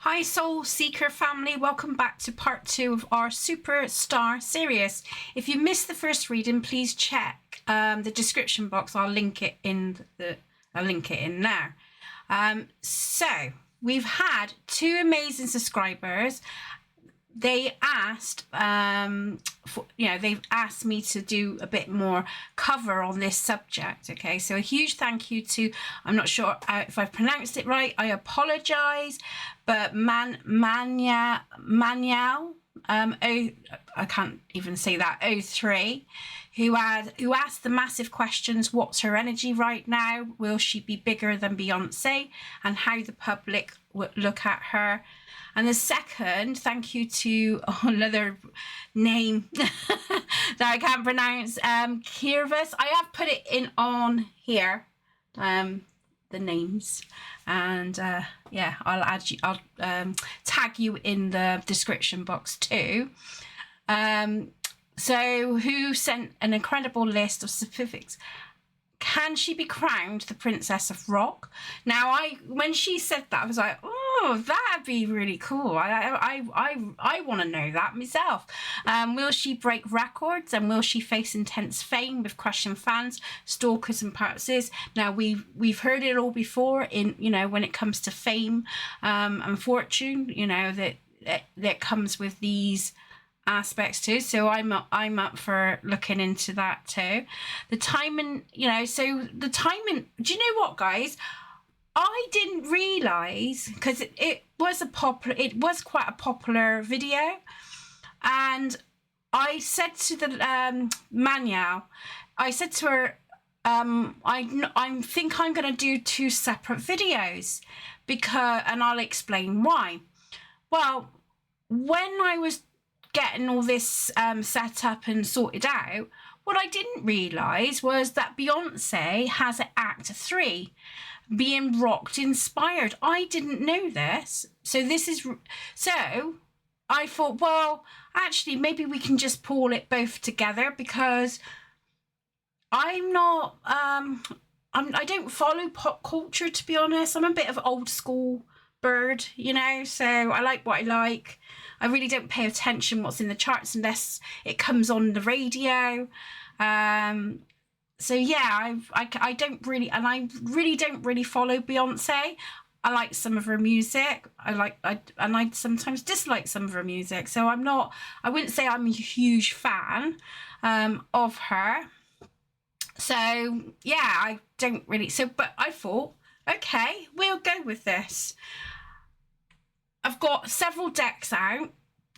Hi Soul Seeker family, welcome back to part 2 of our Superstar series. If you missed the first reading, please check the description box. I'll link it in there. So we've had 2 amazing subscribers. They asked, they've asked me to do a bit more cover on this subject. Okay, so a huge thank you to, I'm not sure if I've pronounced it right, I apologize, but Manyao, I can't even say that, 03, who asked the massive questions: what's her energy right now? Will she be bigger than Beyoncé? And how the public would look at her. And the second, thank you to another name that I can't pronounce, Kirvas. I have put it in on here, the names, and yeah, I'll add you. I'll tag you in the description box too. So who sent an incredible list of specifics? Can she be crowned the Princess of Rock? Now, when she said that, I was like, oh, that'd be really cool. I want to know that myself. Will she break records, and will she face intense fame with crushing fans, stalkers, and paparazzi? Now, we've heard it all before in when it comes to fame and fortune. That comes with these aspects too, so I'm up for looking into that too. The timing, so the timing, do you know what, guys? I didn't realize, because it was quite a popular video, and I said to the Manyao, I said to her, I think I'm going to do 2 separate videos, and I'll explain why. Well, when I was getting all this set up and sorted out, what I didn't realise was that Beyoncé has an Act 3, being rocked inspired. I didn't know this. So I thought, well, actually, maybe we can just pull it both together, because I'm not, I don't follow pop culture, to be honest. I'm a bit of old school bird, so I like what I like. I really don't pay attention what's in the charts unless it comes on the radio. So yeah, I don't really, and I really don't really follow Beyonce. I like some of her music. I sometimes dislike some of her music. So I wouldn't say I'm a huge fan of her. So yeah, I don't really. But I thought, okay, we'll go with this. I've got several decks out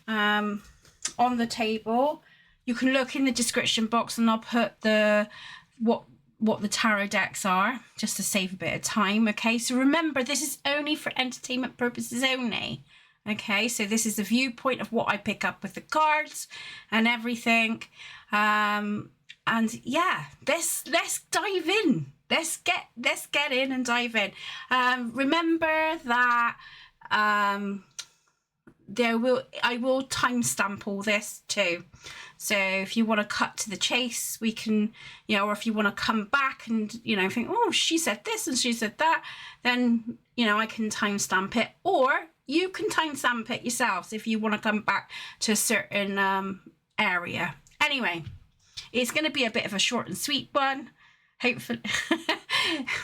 on the table. You can look in the description box, and I'll put what the tarot decks are, just to save a bit of time. Okay, so remember, this is only for entertainment purposes only. Okay, so this is the viewpoint of what I pick up with the cards and everything. And yeah, let's dive in. Let's get in and dive in. Remember that I will timestamp all this too. So if you want to cut to the chase, we can, or if you want to come back and, think, oh, she said this and she said that, then, I can timestamp it, or you can timestamp it yourselves if you want to come back to a certain area. Anyway, it's going to be a bit of a short and sweet one. Hopefully.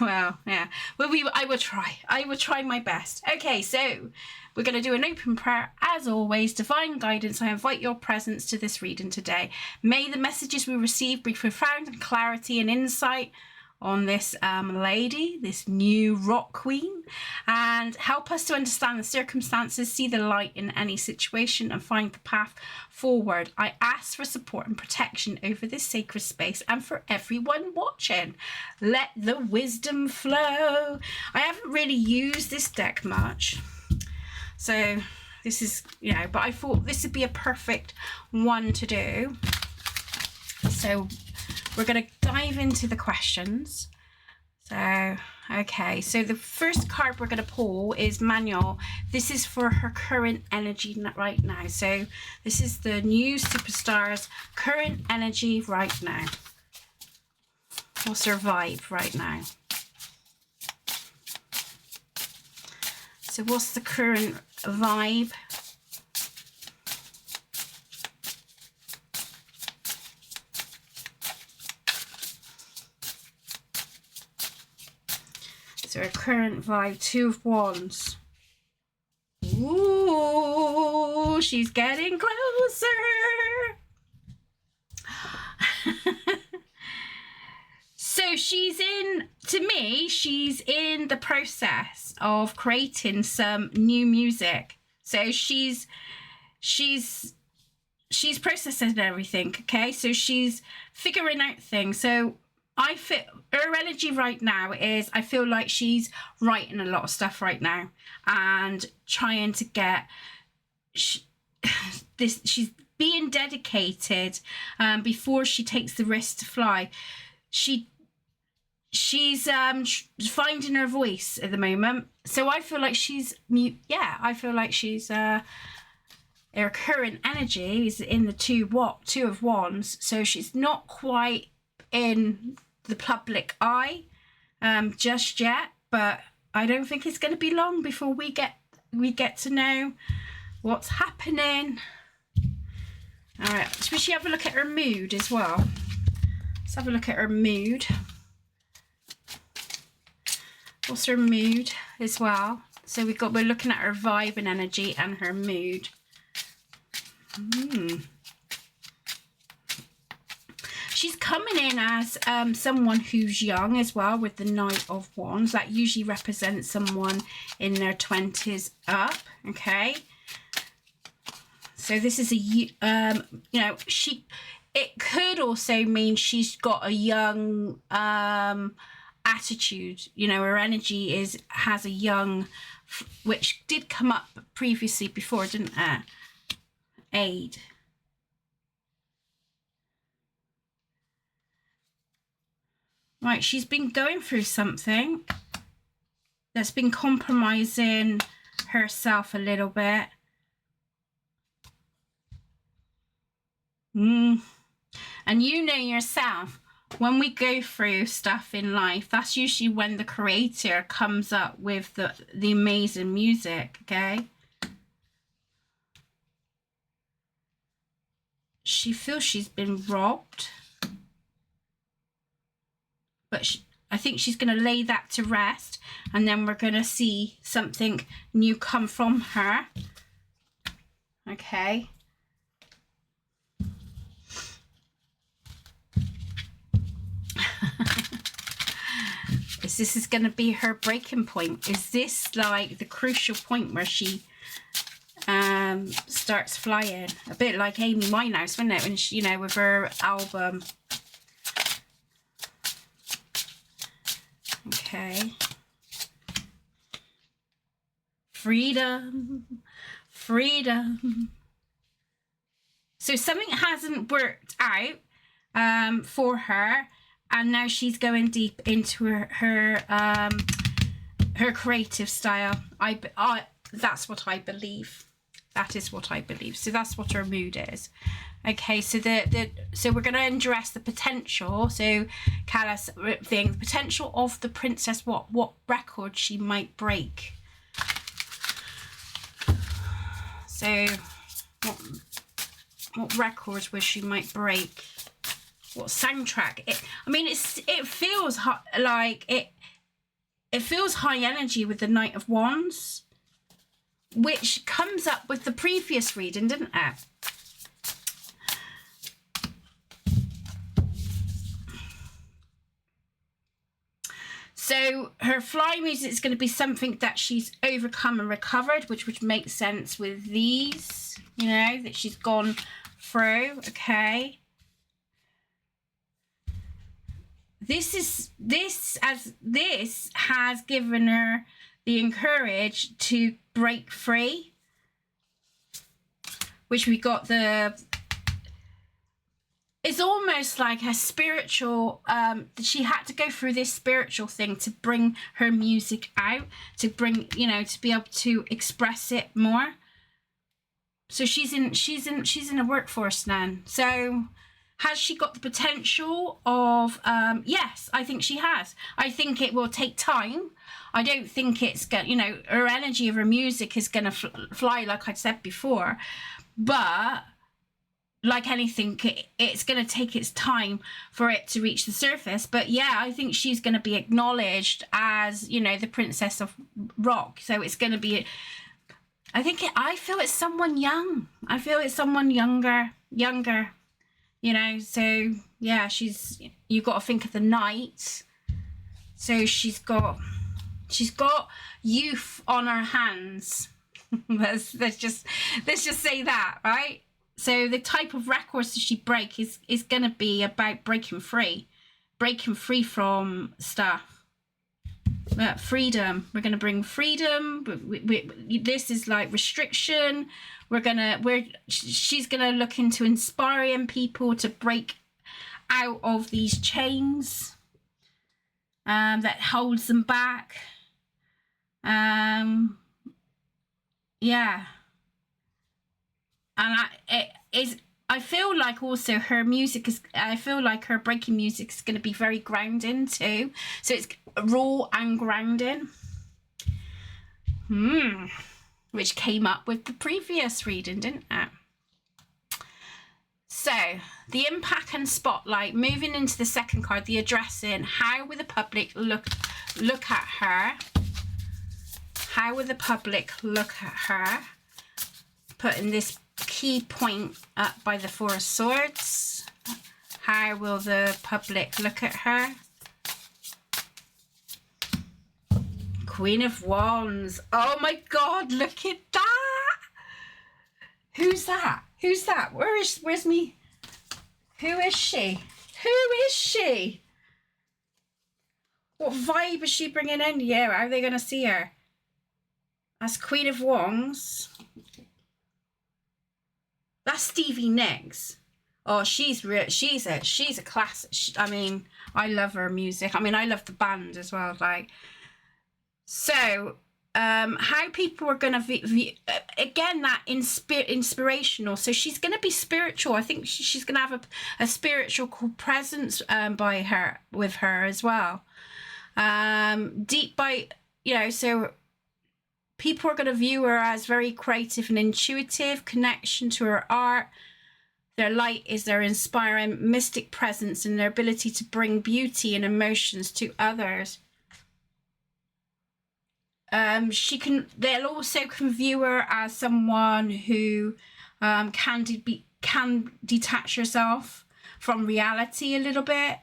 Well, yeah. Well, I will try. I will try my best. Okay, so we're going to do an open prayer. As always, divine guidance, I invite your presence to this reading today. May the messages we receive bring profound clarity and insight on this lady, this new rock queen, and help us to understand the circumstances, see the light in any situation, and find the path forward. I ask for support and protection over this sacred space and for everyone watching. Let the wisdom flow. I haven't really used this deck much, so this is, but I thought this would be a perfect one to do. So we're going to dive into the questions. So, okay, so the first card we're going to pull is Manuel. This is for her current energy right now. So this is the new superstar's current energy right now. What's her vibe right now? So what's the current vibe? So our current vibe, 2 of Wands. Ooh, she's getting closer. So she's in, to me, she's in the process of creating some new music. So she's processing everything, okay? So she's figuring out things. So I feel her energy right now is, I feel like she's writing a lot of stuff right now and trying to get this. She's being dedicated before she takes the risk to fly. She's finding her voice at the moment. So I feel like she's I feel like she's her current energy is in the 2 of Wands. So she's not quite in the public eye just yet, but I don't think it's going to be long before we get to know what's happening. All right, so we should have a look at her mood as well. Let's have a look at her mood. What's her mood as well? So we're looking at her vibe and energy and her mood. She's coming in as someone who's young as well, with the Knight of Wands. That usually represents someone in their 20s up, okay? So this is a, it could also mean she's got a young attitude. You know, her energy has a young, which did come up previously before, didn't it? Aid. Right, she's been going through something that's been compromising herself a little bit. And you know yourself, when we go through stuff in life, that's usually when the creator comes up with the amazing music, okay? She feels she's been robbed. But I think she's going to lay that to rest, and then we're going to see something new come from her. Okay. This is going to be her breaking point. Is this like the crucial point where she starts flying? A bit like Amy Winehouse, wasn't it? When she, with her album. Okay. Freedom. So something hasn't worked out for her, and now she's going deep into her creative style. That's what I believe. That is what I believe. So that's what her mood is. Okay, so so we're going to address the potential. So Callis, the potential of the princess. What record she might break. So what records where she might break. What soundtrack? It feels like it feels high energy with the Knight of Wands, which comes up with the previous reading, didn't it? So her fly music is going to be something that she's overcome and recovered, which would make sense with these, that she's gone through. Okay. This has given her the courage to break free, which we got it's almost like a spiritual, she had to go through this spiritual thing to bring her music out, to bring, to be able to express it more. So she's in a workforce now. So Has she got the potential of, yes, I think she has. I think it will take time. I don't think it's going, you know, her energy of her music is going to fly, like I said before. But like anything, it's going to take its time for it to reach the surface. But yeah, I think she's going to be acknowledged as, you know, the princess of rock. So it's going to be, I feel it's someone young. I feel it's someone younger, you know. So yeah, you've got to think of the night. So she's got youth on her hands. let's just say that, right? So the type of records that she break is going to be about breaking free from stuff. Freedom. We're going to bring freedom. This is like restriction. She's going to look into inspiring people to break out of these chains that holds them back. Yeah. And I feel like also her music is, I feel like her breaking music is going to be very grounding too. So it's raw and grounding. Which came up with the previous reading, didn't it? So the impact and spotlight, moving into the second card, the addressing. How will the public look at her? How will the public look at her? Putting this key point up by the Four of Swords. How will the public look at her? Queen of Wands. Oh my God, look at that. Who's that? Who's that? Where's me? Who is she? Who is she? What vibe is she bringing in? Yeah, how are they going to see her? That's Queen of Wands. That's Stevie Nicks. Oh, she's a classic. I mean, I love her music. I mean, I love the band as well. Like, so, how people are going to view again, that inspirational. So she's going to be spiritual. I think she's going to have a spiritual presence with her as well. Deep by, you know, so people are going to view her as very creative and intuitive, connection to her art. Their light is their inspiring mystic presence and their ability to bring beauty and emotions to others. They'll also view her as someone who can detach herself from reality a little bit,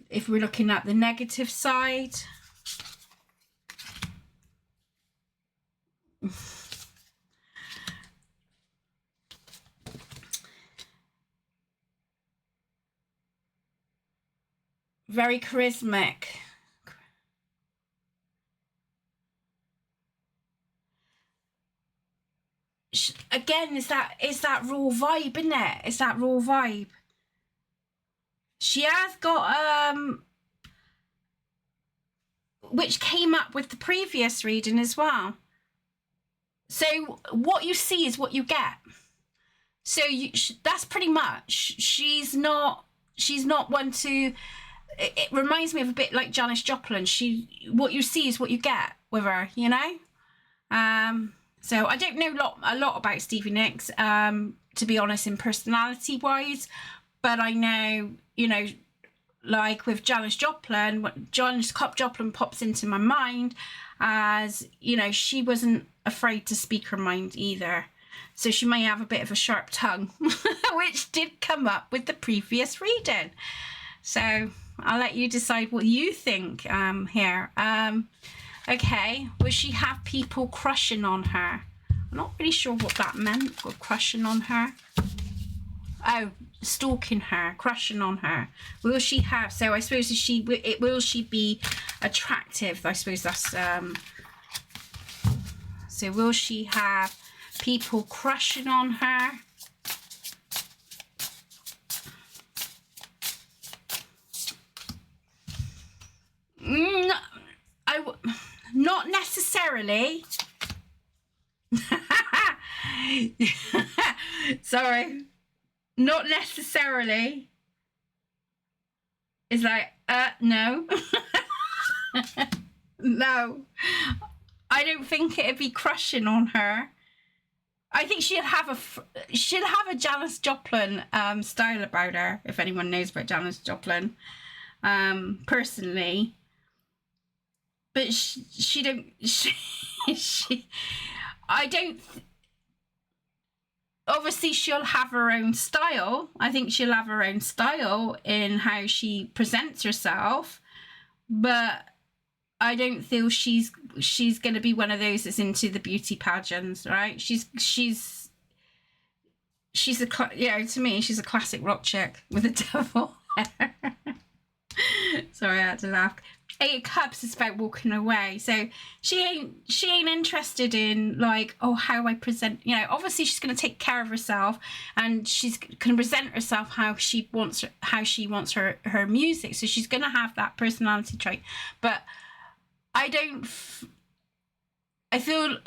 if we're looking at the negative side. Very charismatic. Again, is that raw vibe, isn't it? It's that raw vibe. She has got which came up with the previous reading as well. So what you see is what you get. So that's pretty much. She's not one to. It reminds me of a bit like Janis Joplin. What you see is what you get with her, you know. So I don't know a lot about Stevie Nicks, to be honest, in personality wise, but I know, you know, like with Janis Joplin, Janis Joplin pops into my mind as, you know, she wasn't afraid to speak her mind either. So she may have a bit of a sharp tongue, which did come up with the previous reading. So I'll let you decide what you think here. Okay, will she have people crushing on her? I'm not really sure what that meant, crushing on her. Oh, stalking her, crushing on her. Will she have, so I suppose will she be attractive? I suppose that's, so will she have people crushing on her? Not necessarily. Sorry. not necessarily. It's like, no. No. I don't think it'd be crushing on her. I think she'll have a Janis Joplin style about her, if anyone knows about Janis Joplin, personally. But she don't. I don't. Obviously, she'll have her own style. I think she'll have her own style in how she presents herself, but I don't feel she's going to be one of those that's into the beauty pageants, right? She's to me, she's a classic rock chick with a devil hair. Sorry, I had to laugh. 8 of Cups is about walking away, so she ain't interested in like, oh, how I present. You know, obviously she's going to take care of herself, and she's can present herself how she wants her music. So she's going to have that personality trait, but I feel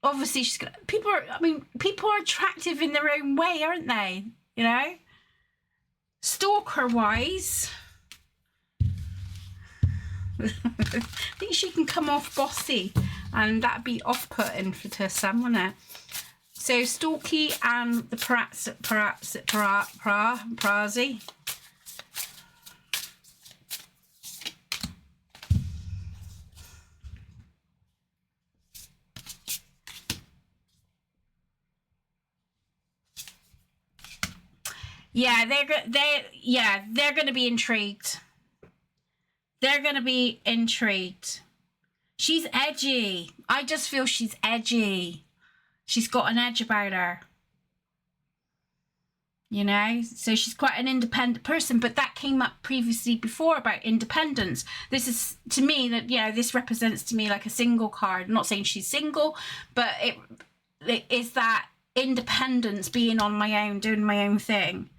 obviously she's gonna. People are attractive in their own way, aren't they? You know, stalker wise. I think she can come off bossy, and that'd be off-putting to some, wouldn't it? So Stalky and the paparazzi. Yeah, they're gonna be intrigued. They're going to be intrigued. She's edgy. I just feel she's edgy. She's got an edge about her. You know? So she's quite an independent person, but that came up previously before about independence. This is, to me, that, you know, this represents to me like a single card. I'm not saying she's single, but it is that independence, being on my own, doing my own thing,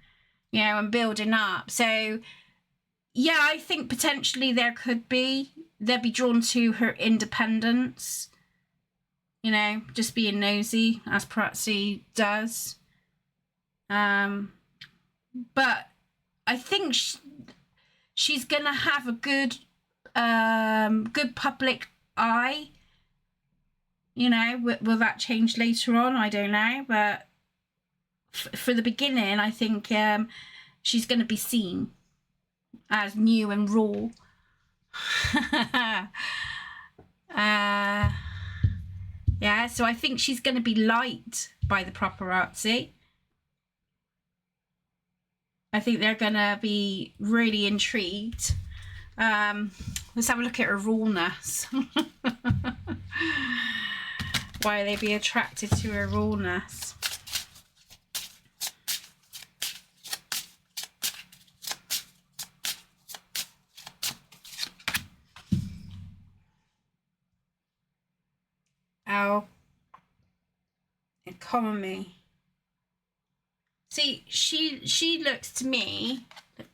you know, and building up. So yeah, I think potentially they'll be drawn to her independence, you know, just being nosy, as paparazzi does. But I think she's gonna have a good public eye. You know, will that change later on? I don't know, but for the beginning, I think she's gonna be seen as new and raw. Yeah, so I think she's going to be liked by the paparazzi. I think they're going to be really intrigued. Let's have a look at her rawness. Why they be attracted to her rawness? Oh, economy. See, she looks to me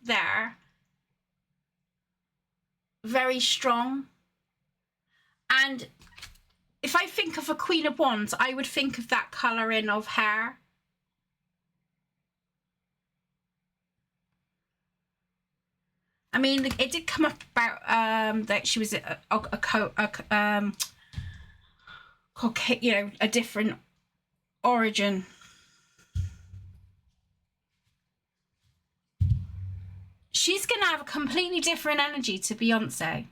there very strong, and if I think of a Queen of Wands, I would think of that colouring of hair. I mean, it did come up about that she was you know, a different origin. She's gonna have a completely different energy to Beyonce.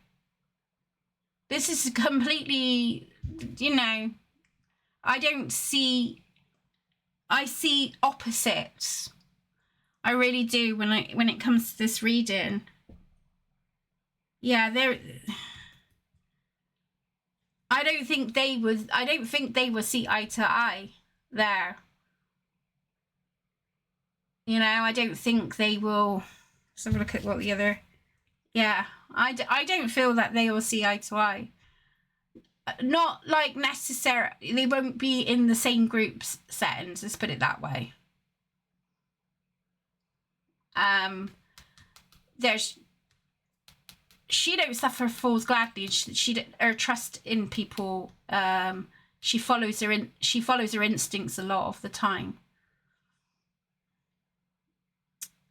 This is completely, you know, I see opposites. I really do when it comes to this reading. Yeah, I don't think they would see eye to eye there. You know, I don't think they will. Let's have a look at what the other. Yeah, I don't feel that they will see eye to eye. Not like necessarily. They won't be in the same group settings. Let's put it that way. She don't suffer fools gladly. Her trust in people. She follows her instincts a lot of the time.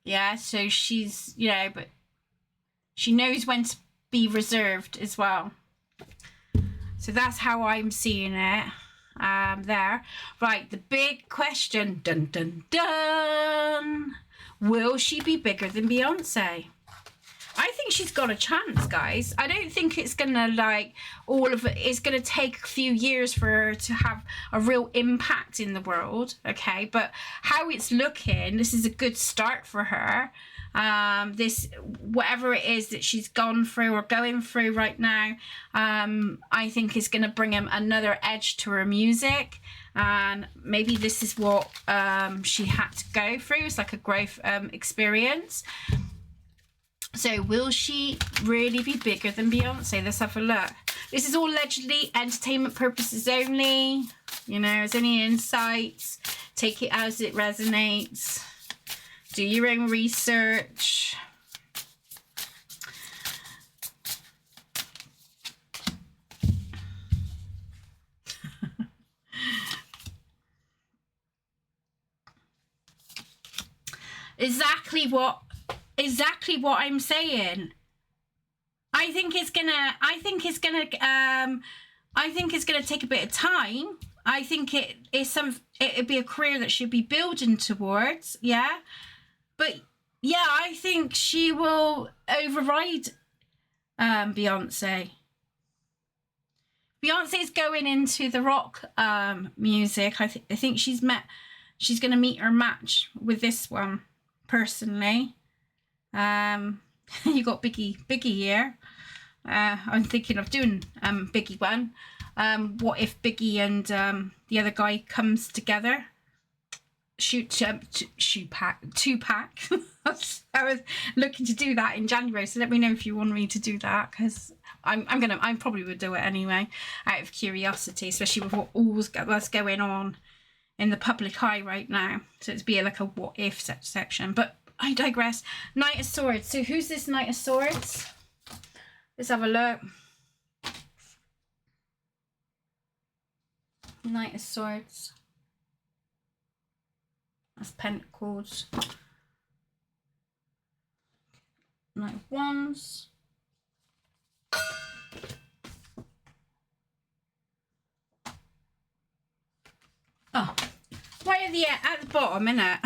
Yeah, so she's, you know, but she knows when to be reserved as well. So that's how I'm seeing it. There. Right, the big question. Dun dun dun. Will she be bigger than Beyonce? I think she's got a chance, guys. I don't think it's gonna like all of it. It's gonna take a few years for her to have a real impact in the world. Okay, but how it's looking, this is a good start for her. This, whatever it is that she's gone through or going through right now, I think is gonna bring him another edge to her music. And maybe this is what she had to go through. It's like a growth experience. So will she really be bigger than Beyonce? Let's have a look. This is all allegedly entertainment purposes only. You know, as any insights, take it as it resonates. Do your own research. Exactly what I'm saying. I think it's gonna take a bit of time. I think it'd be a career that she'd be building towards, yeah. But yeah, I think she will override Beyonce. Beyonce's going into the rock music. I think she's gonna meet her match with this one, personally. You got Biggie here. I'm thinking of doing Biggie one. What if Biggie and the other guy comes together? Tupac. I was looking to do that in January, so let me know if you want me to do that, because I probably would do it anyway, out of curiosity, especially with what's going on in the public eye right now. So it'd be like a what if section, but I digress. Knight of Swords. So who's this Knight of Swords? Let's have a look. Knight of Swords. That's Pentacles. Knight of Wands. Oh, right at the bottom, innit?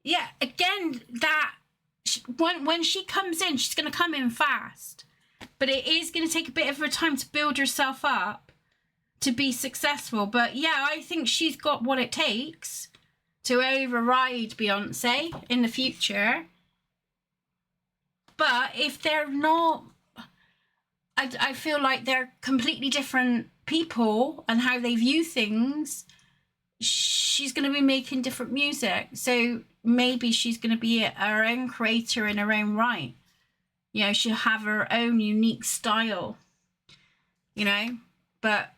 Yeah, again, that when she comes in, she's going to come in fast, but it is going to take a bit of her time to build herself up to be successful. But yeah, I think she's got what it takes to override Beyonce in the future. But if they're not, I feel like they're completely different people and how they view things. She's going to be making different music, so maybe she's going to be her own creator in her own right. You know, she'll have her own unique style, you know. But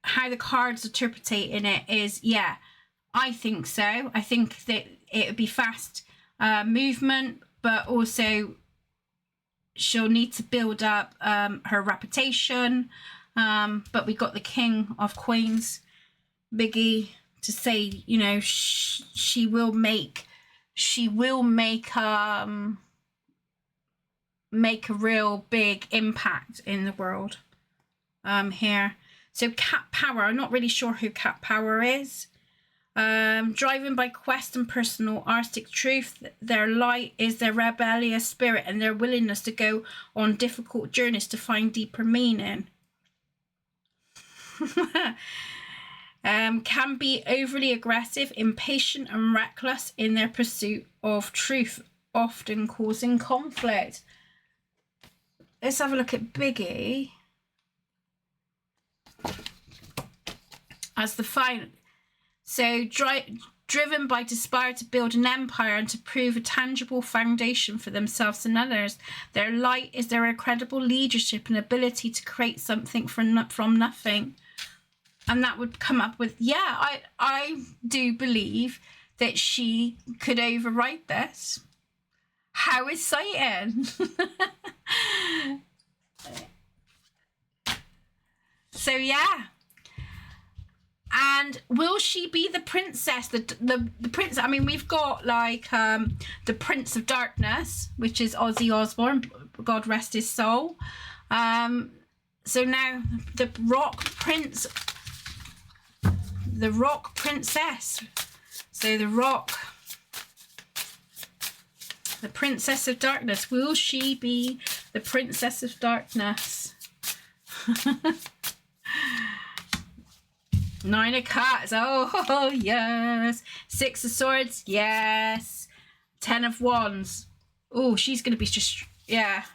how the cards interpreting it is, yeah, I think so. I think that it would be fast movement, but also she'll need to build up her reputation. But we got the King of Queens, Biggie, to say, you know, she will make a real big impact in the world here. So Cat Power, I'm not really sure who Cat Power is. Driven by quest and personal artistic truth, their light is their rebellious spirit and their willingness to go on difficult journeys to find deeper meaning. Can be overly aggressive, impatient and reckless in their pursuit of truth, often causing conflict. Let's have a look at Biggie as the final. So driven by desire to build an empire and to prove a tangible foundation for themselves and others. Their light is their incredible leadership and ability to create something from nothing. And that would come up with, yeah, I do believe that she could override this. How exciting. So, yeah. And will she be the princess? The prince. I mean, we've got like the Prince of Darkness, which is Ozzy Osbourne, God rest his soul. So now the rock prince, the rock princess. So the rock, the Princess of Darkness. Will she be the Princess of Darkness? 9 of Cups. Oh, yes. 6 of Swords. Yes. 10 of Wands. Oh, she's going to be just, yeah.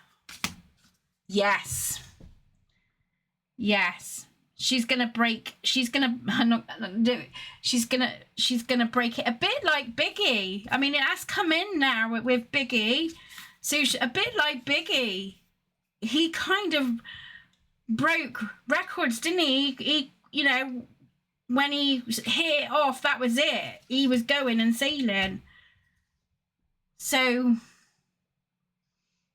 Yes. Yes. She's going to break, she's going to, she's going to break it a bit like Biggie. I mean, it has come in now with Biggie. So a bit like Biggie. He kind of broke records, didn't he? He, you know, when he hit it off, that was it. He was going and sailing. So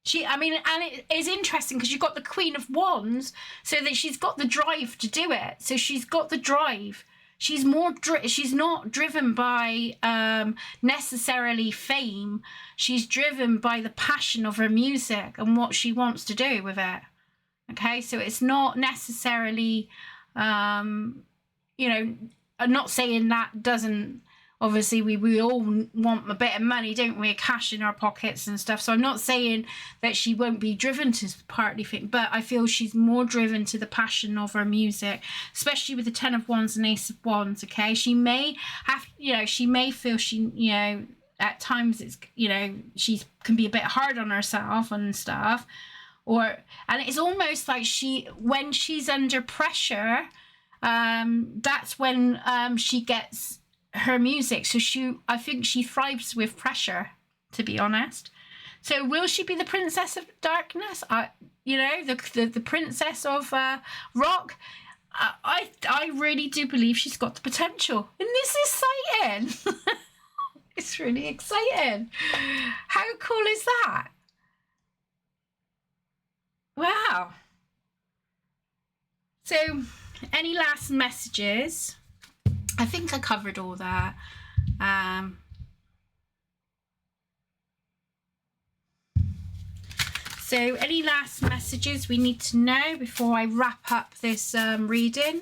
she, I mean, and it is interesting because you've got the Queen of Wands, so that she's got the drive to do it. So she's got the drive. She's more, she's not driven by necessarily fame. She's driven by the passion of her music and what she wants to do with it. Okay, so it's not necessarily, you know, I'm not saying that doesn't, obviously we all want a bit of money, don't we, cash in our pockets and stuff. So I'm not saying that she won't be driven to partly think, but I feel she's more driven to the passion of her music, especially with the 10 of Wands and Ace of Wands. Okay, she may have, you know, she may feel she, you know, at times it's, you know, she can be a bit hard on herself and stuff, or, and it's almost like she, when she's under pressure, that's when she gets her music. So she, I think she thrives with pressure, to be honest. So will she be the Princess of Darkness? You know, the Princess of Rock. I really do believe she's got the potential, and this is exciting. It's really exciting. How cool is that? Wow. So, any last messages? I think I covered all that. So, any last messages we need to know before I wrap up this reading?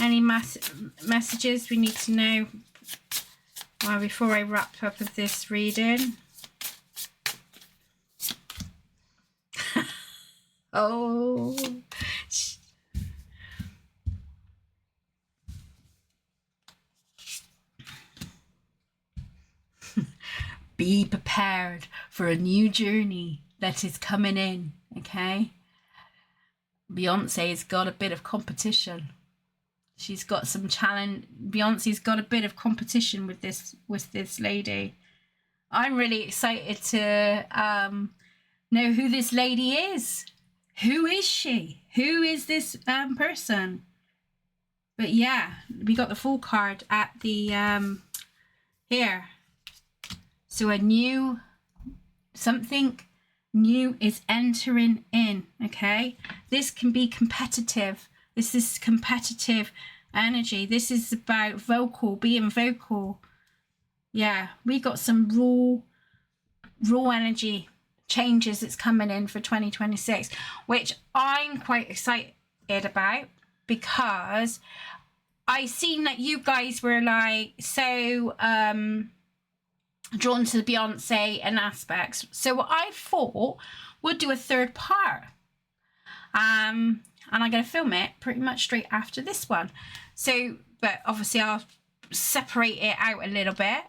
Any messages we need to know before I wrap up with this reading? Oh, be prepared for a new journey that is coming in. Okay, Beyonce's got a bit of competition. She's got some challenge. Beyonce's got a bit of competition with this lady. I'm really excited to know who this lady is. Who is she? Who is this person? But yeah, we got the full card at the here. So something new is entering in. Okay, this can be competitive. This is competitive energy. This is about being vocal. Yeah, we got some raw energy changes that's coming in for 2026, which I'm quite excited about, because I seen that you guys were like so drawn to the Beyonce and aspects. So what I thought would do a third part. And I'm going to film it pretty much straight after this one. So, but obviously I'll separate it out a little bit.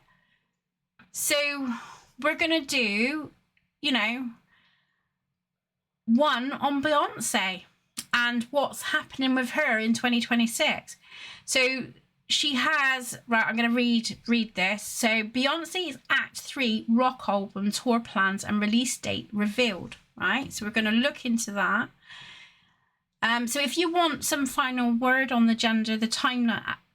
So we're going to do, you know, one on Beyonce and what's happening with her in 2026. So she has, right, I'm going to read this. So Beyonce's Act 3 rock album tour plans and release date revealed, right? So we're going to look into that. So if you want some final word on the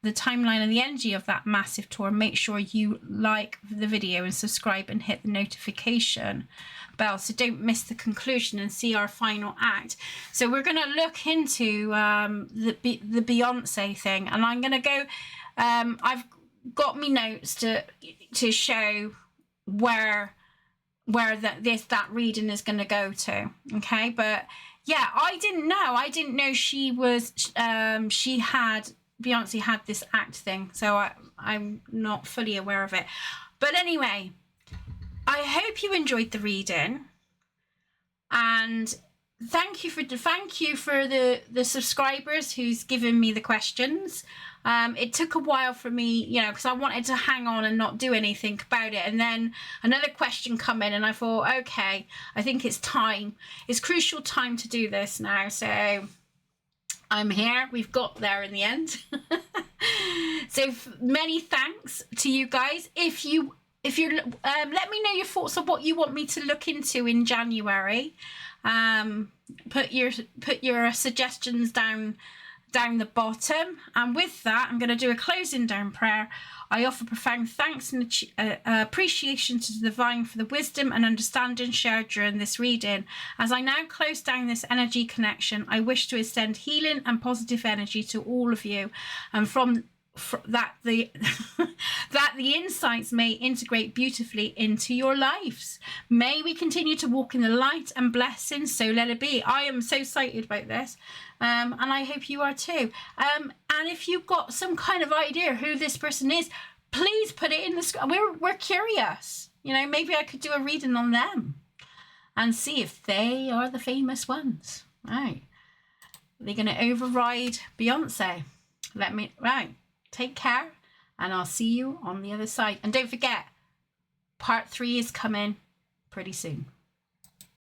the timeline and the energy of that massive tour, make sure you like the video and subscribe and hit the notification bell so don't miss the conclusion and see our final act. So we're going to look into the Beyoncé thing, and I'm going to go, I've got me notes to show where that reading is going to go to. Okay, but yeah, I didn't know Beyoncé had this act thing, so I'm not fully aware of it. But anyway, I hope you enjoyed the reading, and thank you for the subscribers who's given me the questions. It took a while for me, you know, because I wanted to hang on and not do anything about it, and then another question come in, and I thought, okay, I think it's crucial time to do this now. So I'm here. We've got there in the end. So many thanks to you guys. If you're let me know your thoughts on what you want me to look into in January. Put your suggestions down the bottom, and with that I'm going to do a closing down prayer. I offer profound thanks and appreciation to the divine for the wisdom and understanding shared during this reading. As I now close down this energy connection, I wish to extend healing and positive energy to all of you, and from that the insights may integrate beautifully into your lives. May we continue to walk in the light and blessings, so let it be. I am so excited about this, and I hope you are too. And if you've got some kind of idea who this person is, please put it in the we're curious, you know, maybe I could do a reading on them and see if they are the famous ones. Right, they're going to override Beyoncé. Take care, and I'll see you on the other side. And don't forget, part 3 is coming pretty soon.